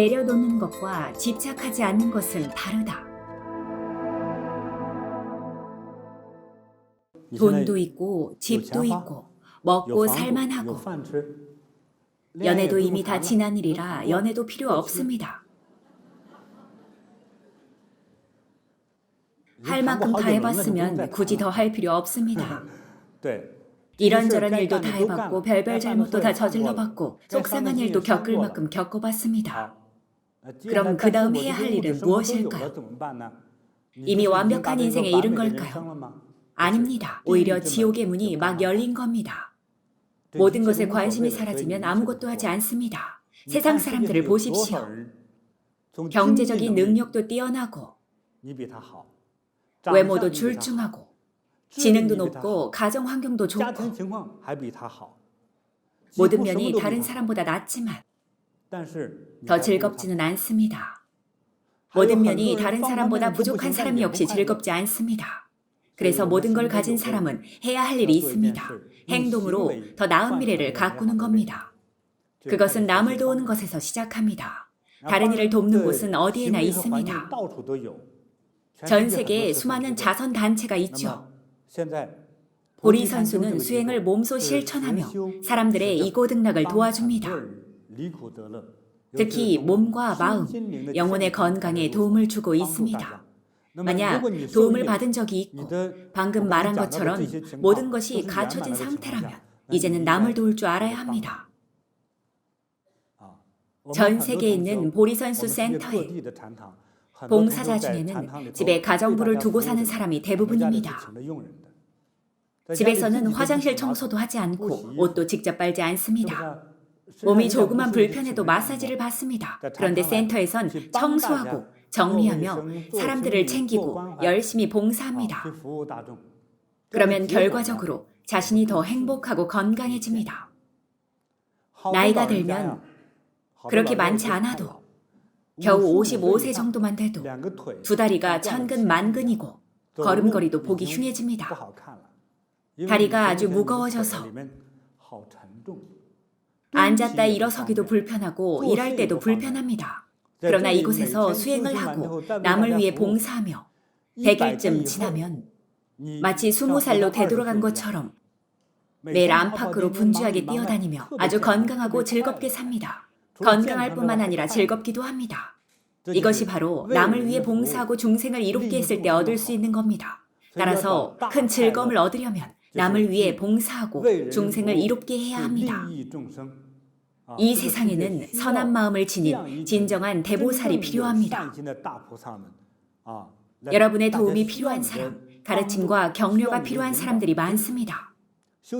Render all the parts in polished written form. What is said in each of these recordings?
내려놓는 것과 집착하지 않는 것은 다르다. 돈도 있고 집도 있고 먹고 살만하고 연애도 이미 다 지난 일이라 연애도 필요 없습니다. 할 만큼 다 해봤으면 굳이 더 할 필요 없습니다. 이런저런 일도 다 해봤고 별별 잘못도 다 저질러봤고 속상한 일도 겪을 만큼 겪어봤습니다. 그럼 그 다음 해야 할 일은 무엇일까요? 이미 완벽한 인생에 이른 걸까요? 아닙니다. 오히려 지옥의 문이 막 열린 겁니다. 모든 것에 관심이 사라지면 아무것도 하지 않습니다. 세상 사람들을 보십시오. 경제적인 능력도 뛰어나고 외모도 출중하고 지능도 높고 가정 환경도 좋고 모든 면이 다른 사람보다 낫지만 더 즐겁지는 않습니다. 모든 면이 다른 사람보다 부족한 사람 역시 즐겁지 않습니다. 그래서 모든 걸 가진 사람은 해야 할 일이 있습니다. 행동으로 더 나은 미래를 가꾸는 겁니다. 그것은 남을 도우는 것에서 시작합니다. 다른 이를 돕는 곳은 어디에나 있습니다. 전 세계에 수많은 자선 단체가 있죠. 보리 선수는 수행을 몸소 실천하며 사람들의 이고등락을 도와줍니다. 특히 몸과 마음, 영혼의 건강에 도움을 주고 있습니다. 만약 도움을 받은 적이 있고 방금 말한 것처럼 모든 것이 갖춰진 상태라면 이제는 남을 도울 줄 알아야 합니다. 전 세계에 있는 보리선수 센터에 봉사자 중에는 집에 가정부를 두고 사는 사람이 대부분입니다. 집에서는 화장실 청소도 하지 않고 옷도 직접 빨지 않습니다. 몸이 조금만 불편해도 마사지를 받습니다. 그런데 센터에선 청소하고 정리하며 사람들을 챙기고 열심히 봉사합니다. 그러면 결과적으로 자신이 더 행복하고 건강해집니다. 나이가 들면 그렇게 많지 않아도 겨우 55세 정도만 돼도 두 다리가 천근만근이고 걸음걸이도 보기 흉해집니다. 다리가 아주 무거워져서 앉았다 일어서기도 불편하고 일할 때도 불편합니다. 그러나 이곳에서 수행을 하고 남을 위해 봉사하며 100일쯤 지나면 마치 20살로 되돌아간 것처럼 매일 안팎으로 분주하게 뛰어다니며 아주 건강하고 즐겁게 삽니다. 건강할 뿐만 아니라 즐겁기도 합니다. 이것이 바로 남을 위해 봉사하고 중생을 이롭게 했을 때 얻을 수 있는 겁니다. 따라서 큰 즐거움을 얻으려면 남을 위해 봉사하고 중생을 이롭게 해야 합니다. 이 세상에는 선한 마음을 지닌 진정한 대보살이 필요합니다. 여러분의 도움이 필요한 사람, 가르침과 격려가 필요한 사람들이 많습니다.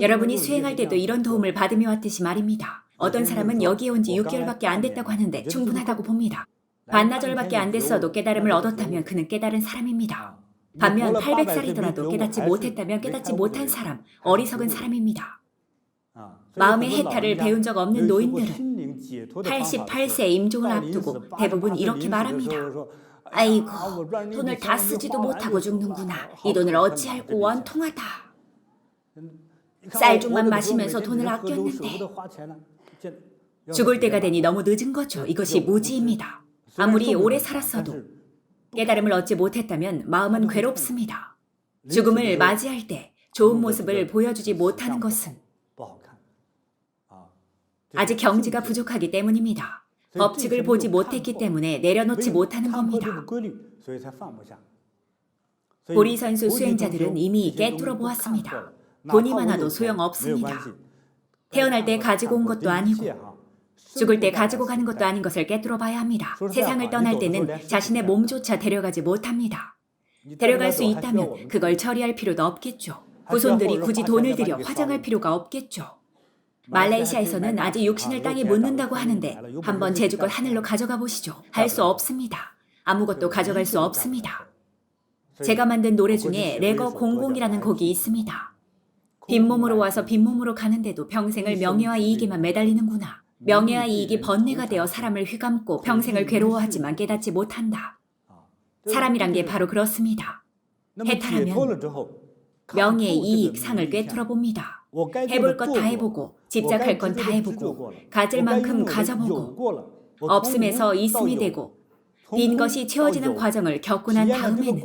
여러분이 수행할 때도 이런 도움을 받으며 왔듯이 말입니다. 어떤 사람은 여기에 온 지 6개월밖에 안 됐다고 하는데 충분하다고 봅니다. 반나절밖에 안 됐어도 깨달음을 얻었다면 그는 깨달은 사람입니다. 반면 800살이더라도 깨닫지 못했다면 깨닫지 못한 사람, 어리석은 사람입니다. 마음의 해탈을 배운 적 없는 노인들은 88세 임종을 앞두고 대부분 이렇게 말합니다. 아이고, 돈을 다 쓰지도 못하고 죽는구나. 이 돈을 어찌할꼬 원통하다. 쌀죽만 마시면서 돈을 아꼈는데 죽을 때가 되니 너무 늦은 거죠. 이것이 무지입니다. 아무리 오래 살았어도 깨달음을 얻지 못했다면 마음은 괴롭습니다. 죽음을 맞이할 때 좋은 모습을 보여주지 못하는 것은 아직 경지가 부족하기 때문입니다. 법칙을 보지 못했기 때문에 내려놓지 못하는 겁니다. 보리선수 수행자들은 이미 깨뚫어 보았습니다. 돈이 많아도 소용없습니다. 태어날 때 가지고 온 것도 아니고 죽을 때 가지고 가는 것도 아닌 것을 깨뚫어 봐야 합니다. 세상을 떠날 때는 자신의 몸조차 데려가지 못합니다. 데려갈 수 있다면 그걸 처리할 필요도 없겠죠. 후손들이 굳이 돈을 들여 화장할 필요가 없겠죠. 말레이시아에서는 아직 육신을 땅에 묻는다고 하는데 한번 제주껏 하늘로 가져가 보시죠. 할 수 없습니다. 아무것도 가져갈 수 없습니다. 제가 만든 노래 중에 레거 00이라는 곡이 있습니다. 빈몸으로 와서 빈몸으로 가는데도 평생을 명예와 이익에만 매달리는구나. 명예와 이익이 번뇌가 되어 사람을 휘감고 평생을 괴로워하지만 깨닫지 못한다. 사람이란 게 바로 그렇습니다. 해탈하면 명예, 이익, 상을 꿰뚫어 봅니다. 해볼 것 다 해보고 집착할 건 다 해보고 가질 만큼 가져보고 없음에서 있음이 되고 빈 것이 채워지는 과정을 겪고 난 다음에는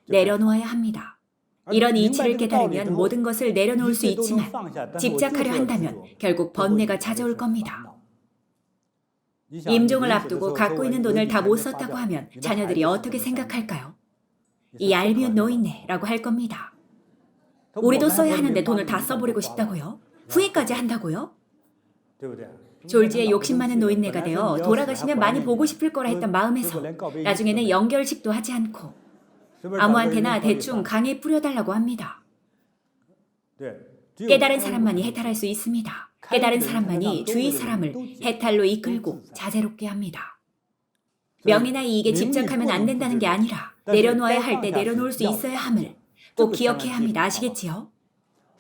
내려놓아야 합니다. 이런 이치를 깨달으면 모든 것을 내려놓을 수 있지만 집착하려 한다면 결국 번뇌가 찾아올 겁니다. 임종을 앞두고 갖고 있는 돈을 다 못 썼다고 하면 자녀들이 어떻게 생각할까요? 이 얄미운 노인네라고 할 겁니다. 우리도 써야 하는데 돈을 다 써버리고 싶다고요? 후회까지 한다고요? 졸지에 욕심 많은 노인네가 되어 돌아가시면 많이 보고 싶을 거라 했던 마음에서 나중에는 연결식도 하지 않고 아무한테나 대충 강에 뿌려달라고 합니다. 깨달은 사람만이 해탈할 수 있습니다. 깨달은 사람만이 주위 사람을 해탈로 이끌고 자제롭게 합니다. 명예나 이익에 집착하면 안 된다는 게 아니라 내려놓아야 할 때 내려놓을 수 있어야 함을 꼭 기억해야 합니다. 아시겠지요?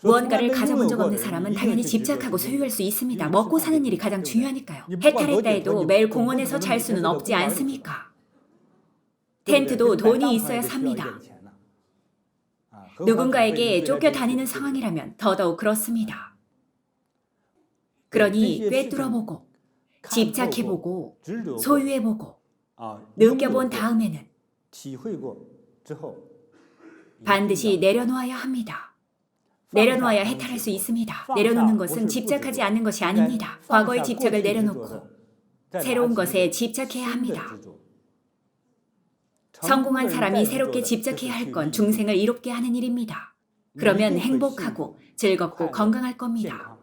무언가를 가져본 적 없는 사람은 당연히 집착하고 소유할 수 있습니다. 먹고 사는 일이 가장 중요하니까요. 해탈했다 해도 매일 공원에서 잘 수는 없지 않습니까? 텐트도 돈이 있어야 삽니다. 누군가에게 쫓겨다니는 상황이라면 더더욱 그렇습니다. 그러니 꿰뚫어보고 집착해보고 소유해보고 느껴본 다음에는 반드시 내려놓아야 합니다. 내려놓아야 해탈할 수 있습니다. 내려놓는 것은 집착하지 않는 것이 아닙니다. 과거의 집착을 내려놓고 새로운 것에 집착해야 합니다. 성공한 사람이 새롭게 집착해야 할 건 중생을 이롭게 하는 일입니다. 그러면 행복하고 즐겁고 건강할 겁니다.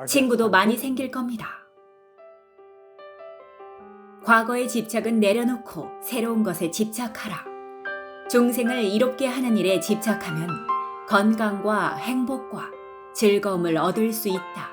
친구도 많이 생길 겁니다. 과거의 집착은 내려놓고 새로운 것에 집착하라. 중생을 이롭게 하는 일에 집착하면 건강과 행복과 즐거움을 얻을 수 있다.